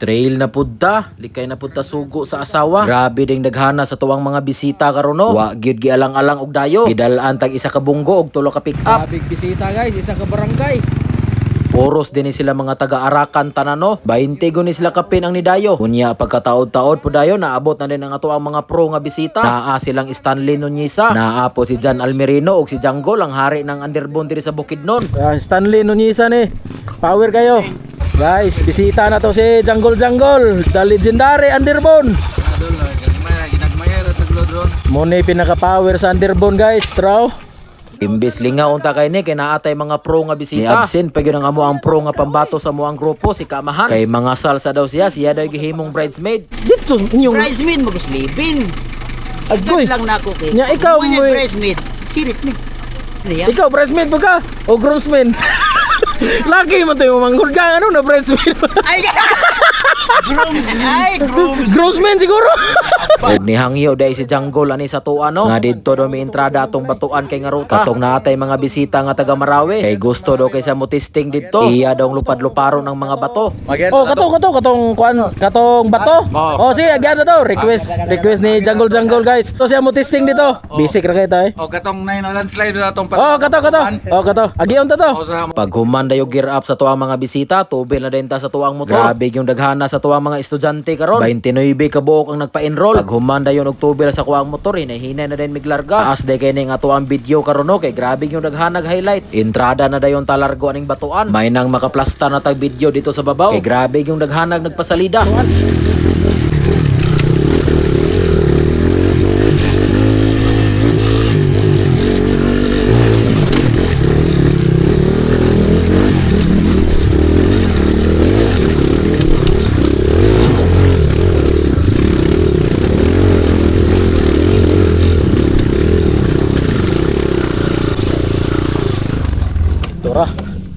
Trail na pudta, likay na pudta sugo sa asawa. Grabe ding daghana sa tuwang mga bisita karon no. Wa gyud gialang-alang og dayo. Gidalaan tag isa ka bunggo og tulo ka pick up. Big bisita guys, isa ka barangay. Poros din ni sila mga taga-Arakan tanano. 20 guni sila kapin ang nidayo. Unya pagkataod-taod po dayo naabot na din ang ato ang mga pro nga bisita. Naa silang Stanley Nunisa, naa po si Jan Almerino ug si Janggol ang hari ng underbone diri sa Bukidnon. Stanley Nunisa ni. Power kayo. Guys, bisita na to si Janggol, the legendary underbone. Muna pinaka-power sa underbone guys, traw. Imbis lingaw unta kay ni kay naatay mga pro nga bisita. Ni absent pag yun ang amo ang pro nga pambato sa mo ang grupo si Kamahan. Kay mga salsa daw siya daw gihimong bridesmaid. Dito inyong Bridesmaid maguslibin. Agoy. Agad lang na ako kay. Nya, ikaw, Kung mo'y- bridesmaid. Sirit ni. Ano yan? ikaw bridesmaid mo ka o groomsman? Lagi mo tayo manggol ka ano na bridesmaid. Ay! Grooms! Ay! Grooms! Groomsman siguro. Og nihangyo dai si Janggol ani sa tuwa no. Nga didto do mi entrada atong batuan kay nga ruta. Katong naatay mga bisita nga taga Marawi. Kay gusto do kay sa mutisting didto. Iya daw lupad-luparon ang mga bato. Oh, katong bato. Oh, sige, agyan na to. Request ni Janggol guys. So siya mo testing dito. Basic ra kay tayo. O katong 9 landslide na atong Oh, kato. Oh, kato. Agiyon to. Pag human dayo gear up sa tuwang mga bisita, tubil na din ta sa tuwang motor. Grabe yung daghana sa tuwang mga estudyante karon. 29 ka buok ang nagpa-enroll. Pag human dayo og tubil sa kuwang motor, hinay na din miglarga. Taas day kay ning ato ang video karon no kay grabe yung daghanag highlights. Entrada na dayon talargo aning batuan. May nang makaplasta na tag video dito sa babaw. Kay grabe yung daghanag nagpasalida.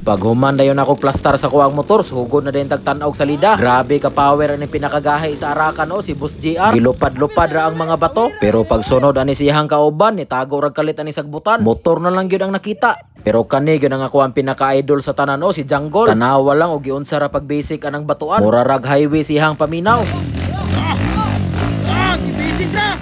Pag human dayon ako plastar sa kuwang motor, sugod na din tagtanaw sa lida. Grabe ka power ani pinakagahay sa Arakan o si Boss JR. Gilupad-lupad ra ang mga bato. Pero pag sunod ani siyang kauban, nitago rag kalit ani sagbutan. Motor na lang gyud ang nakita. Pero kani gyud ang ako ang pinaka-idol sa tanan o si Janggol. Tanawa lang og giunsa ra pag basic anang batuan. Mura rag highway siyang paminaw. Basic na.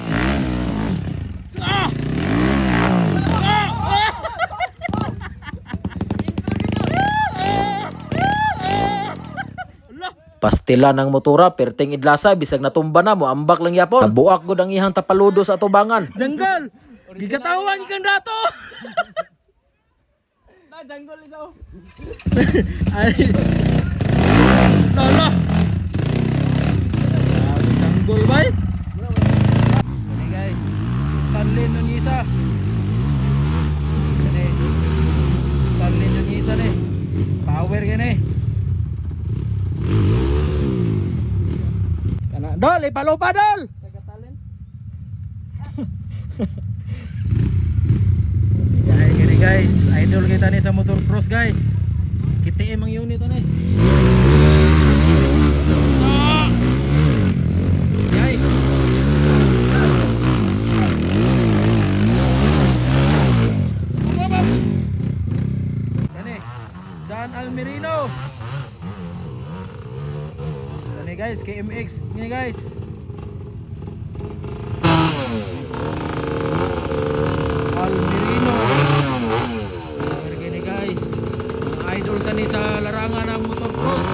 Pastila ng motora, perting idlasa, bisag natumba na mo, ambak lang yapon. Nabuak gud ang ihang tapaludo sa atubangan. Janggol, gigatawang ikang dato. Janggol isaw. Ay. Lala. Janggol bay. Okay guys, Stanley Nunisa. Stanley Nunisa ni. Power gini. Kana dol, ipalopa dol. Gini guys, idol kita nih sa motor cross guys. KTM ang unit to nih. Yay. Gini, Jan Almerino. Gini guys, KMX gini guys. Almerino. Gini guys, idol tani sa larangan ng motocross.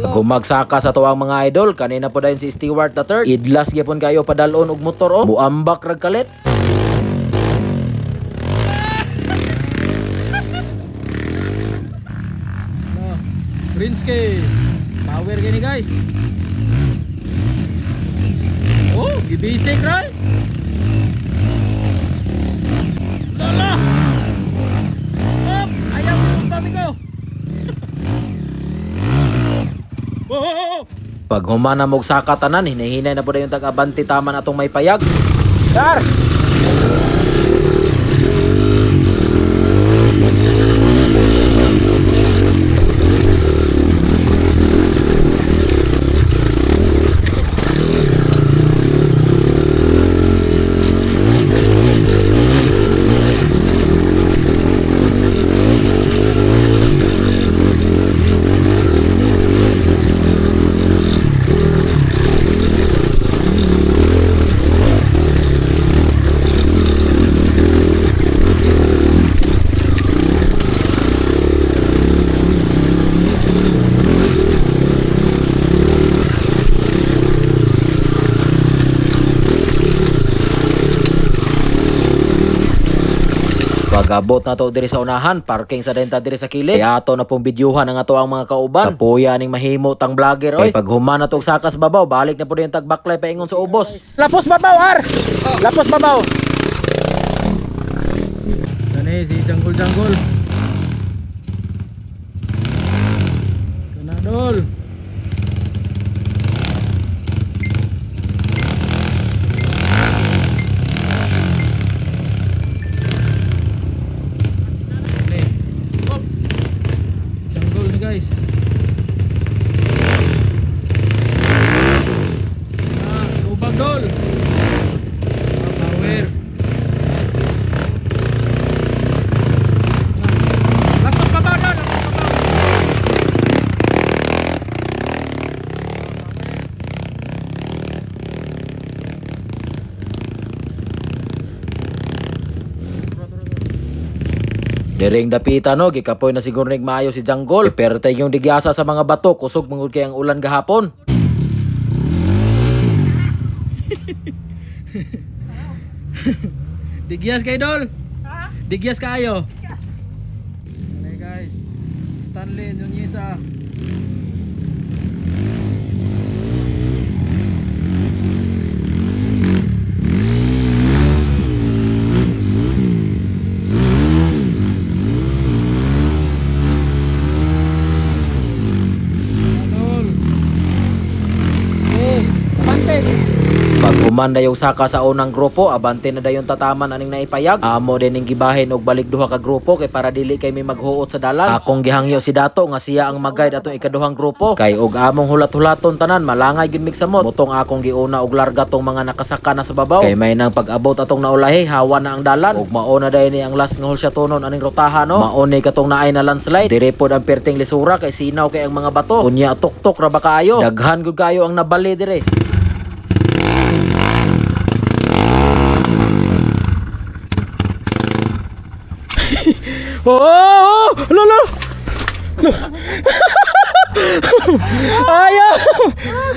Gumagsaka sa tuwang mga idol, kanina po dayon si Stewart III. Idlas gyapon kayo padalon og motor o. Muambak rag kalit. Rinske. Power gini guys. Oh, gibisik right? Lala. Up, ayaw mo kami ko. Oh. Pag humana mog saka tanan, hinahinay na po dayon tag-abanti taman atong may payag. Dar. Pag-abot na to diri sa unahan, parking sa denta diri sa kilid. Kaya ato na pong bidyuhan ang ato ang mga kauban. Kapuya ning mahimo tang vlogger oy. Pag human na tong sakas babaw, balik na po yung tagbaklay paingon sa ubos. Lapos babaw, Ar! Lapos babaw! Kani si Janggol. Kanadol! Janggol ni guys. Lubag dol. Power. Lapos babaw dol. Diring dapita no, gikapoy na siguro ning maayo si Janggol. Perte yung digyasa sa mga bato, kusog mangud kay ang ulan gahapon. Digyas kay dol. Digyas kaayo. Hey guys. Stanley Nuneza. Pag humanda yung saka sa unang grupo, abante na dayon tataman aning naipayag. Amo din ning gibahin og balik duha ka grupo kay para dili kay may maghuot sa dalan. Akong gihangyo si Dato nga siya ang mag-guide atong ikaduhang grupo. Kay og among hulat-hulaton tanan, malangay gyud migsamot. Mutong akong giuna og larga tong mga nakasaka na sa babaw. Kay may nang pag-abot atong naulahi, hawa na ang dalan. Ug mao na dayon ni ang last nga hulsyatonon aning rotahan no. Mao ni katong naay na landslide. Dire pod ang perting lisura kay sinaw kay ang mga bato. Unya tuktok ra ba kaayo? Daghan gud kayo ang nabali dire. Oh! Lolo! Ayaw!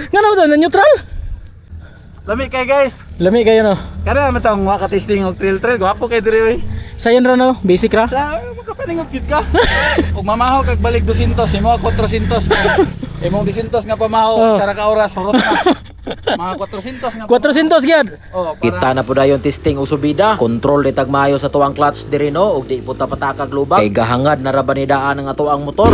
Nga naman to, na-neutral? Lami kay guys. Lami kayo no? Kada naman tawang waka testing og trail. Gwapo kay diri oy. Sayon ra no? Basic ra? Sa makapaningot gid ka. Ug mamahaw kag balik 200, imo 400 ka. Imong 200 nga pamahaw sa ka oras hurot ka. Mga 400 nga. 400 gyud. Oh, para Kita na po dayon testing o subida. Control ni tagmayo sa tuwang clutch diri no ug di puta patakag lubak. Kay gahangad na ra banidaan ang ato ang motor.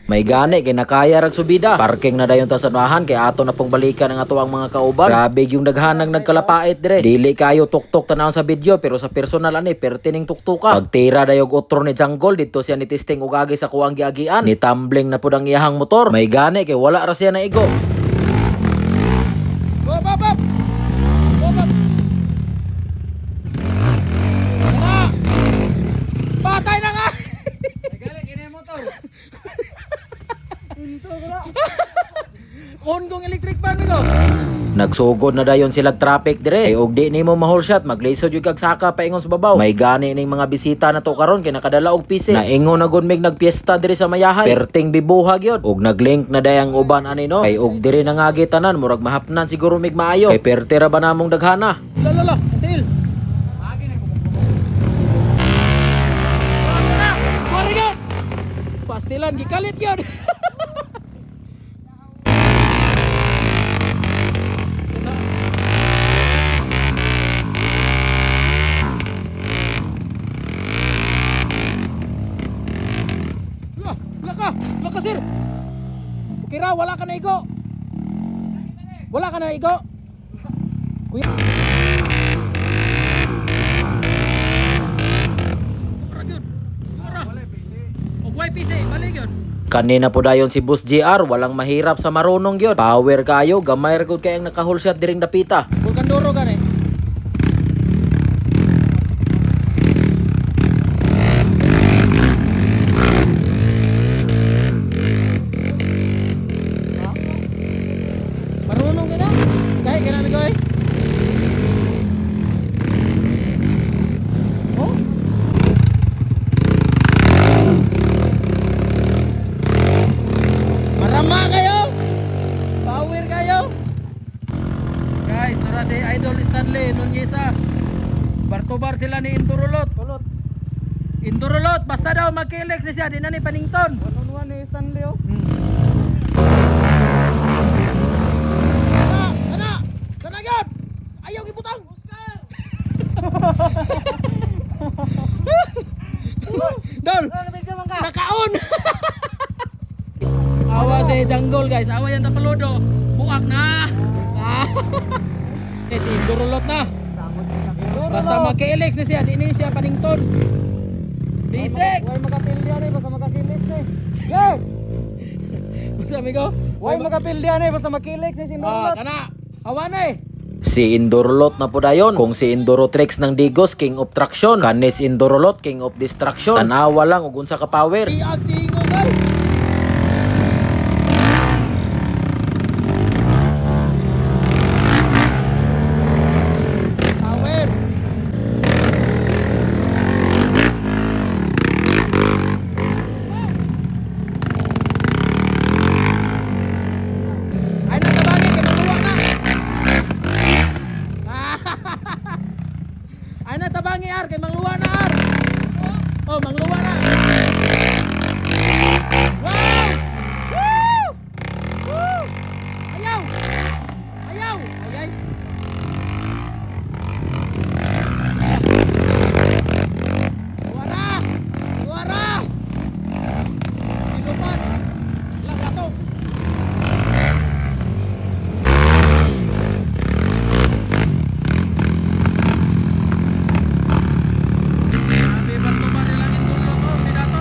May gani kay nakaya rag subida. Parking na dayon ta sa unahan kay ato na pong balikan ang ato ang mga kauban. Grabe yung daghanang nagkalapait dire. Dili kayo tuktok tanaw sa video pero sa personal ani pertining tuktuka. Pagtira dayog utro ni Janggol dito siya ni testing og agi sa kuwang giagian. Ni tumbling na pud ang iyahang motor. May gani kay wala ra siya naigo. Hop, hop, hop! Hop, hop! Patay na nga! Kung electric fan ko. Nagsugod na dayon silag traffic dire. Ay og di nimo mahol shot, maglisod yung kag saka paingon sa babaw. May gani ning mga bisita na to karon kay nakadala og PC. Naingon na gud mig nagpiesta dire sa mayahay. Perting bibuhag yun. Og naglink na dayang uban ani no. Kay og dire nangagi tanan murag mahapnan siguro mig maayo. Kay perte ra ba namong daghana? Lala, until. Pastilan gikalit yun. Laka sir. Kira wala ka na igo. Wala ka na igo. Kuya. Kanina po dayon si Boss JR, walang mahirap sa marunong gyud. Power kayo, gamay ra gud kay ang nakahul shot diring dapita. Bulkandoro ka rin. Marunong ka na? Kahit ka na nag-oy? Oh? Marama kayo! pangalan ni Indurulot. Indurulot, basta daw magkilik siya, di na ni Panington. One ni Stanley oh. Kana gyud. Ayaw gibutang. Oscar. Dol. Nakaon. Awa si Jungle guys, awa yan tapaludo. Buak na. Si Indurulot na. Basta magkilik siya, di ni siya Panington. Bisik. Way makapildi ani basta makakilis ni. Yes. Basta amigo. Way makapildi ani basta makilik ni Sindulot. Kana. Awa na eh. Si Indurolot na po dayon. Kung si Indurotrix ng Digos, King of Traction. Kanis Indurolot, King of Distraction. Tanawa lang ug unsa ka power. Iagting ko gal. Power. Ay natabangin kay magluwa na. Ay natabangi ar kay mangluwa na ar. Oh, mangluwa na. Wow! Woo! Woo! Ayaw! Ayaw! Ayay! Luwara! Luwara! Ilupas! Lang gato! Sabi ba tumari lang itong loko? Pinato?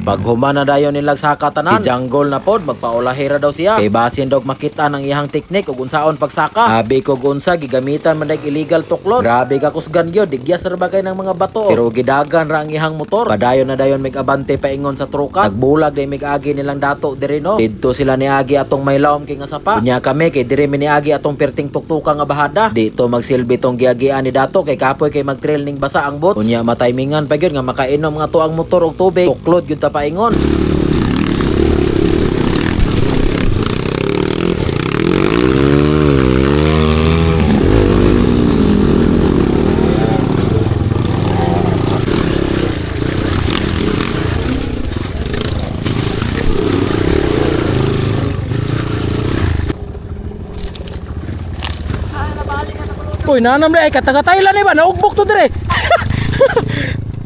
Pag humana dayon nilag sa katanan, si Jungle na pod magpaulahira daw siya. Kay basin daw makita ng iyang teknik ug unsaon pagsaka. Abi ko unsa gigamitan man dag illegal tuklod. Grabe ka kusgan gyud, digyas ra bagay ng mga bato. Pero gidagan ra ang iyang motor. Padayon na dayon mig abante paingon sa truka. Nagbulag day mig agi nilang dato diri no. Didto sila niagi atong may lawom kay nga sapa. Unya kami kay diri niagi atong perting tuktuka nga bahada. Dito magsilbi tong giagian ni dato kay kapoy kay magtrail ning basa ang bots. Unya matimingan pa gyud nga makainom nga tuang motor og tubig. Tuklod gyud ta paingon. Uy, nanam ay katagataylan eh ba? Naugbok to dire.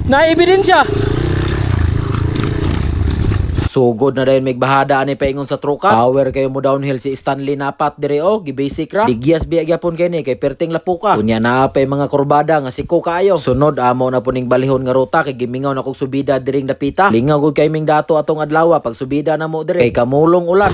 Na ebidensya. Sugod na dayon mig bahada ani paingon sa truka. Power kayo mo downhill si Stanley napat dire o gibasic ra. Digyas biya gyapon kay ni kay perting lapuka. Unya naa pay mga kurbada nga siko kaayo. Sunod amo na puning balihon nga ruta kay gimingaw na kog subida diring dapita. Lingaw gud kay ming dato atong adlaw pag subida na mo dire kay kamulong ulan.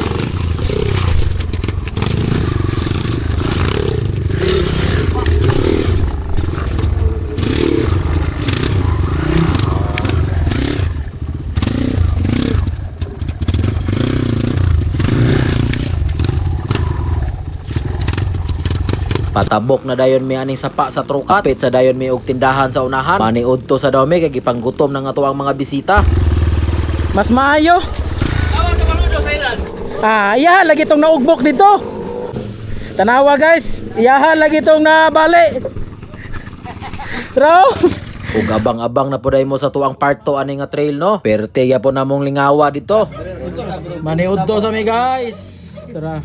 Patabok na dayon mi aning sapa sa truka. Kapit sa dayon mi og tindahan sa unahan. Maniudto sa daw mi kay gipanggutom ng ato ang mga bisita. Mas maayo. Iyahan lagi itong naugbok dito. Tanawa guys, iyahan lagi itong nabali. Bro. Ug abang-abang na po mo sa tuang part 2 ani nga trail no. Perte ya po namong lingawa dito. Maniudto sa mi guys. Tara.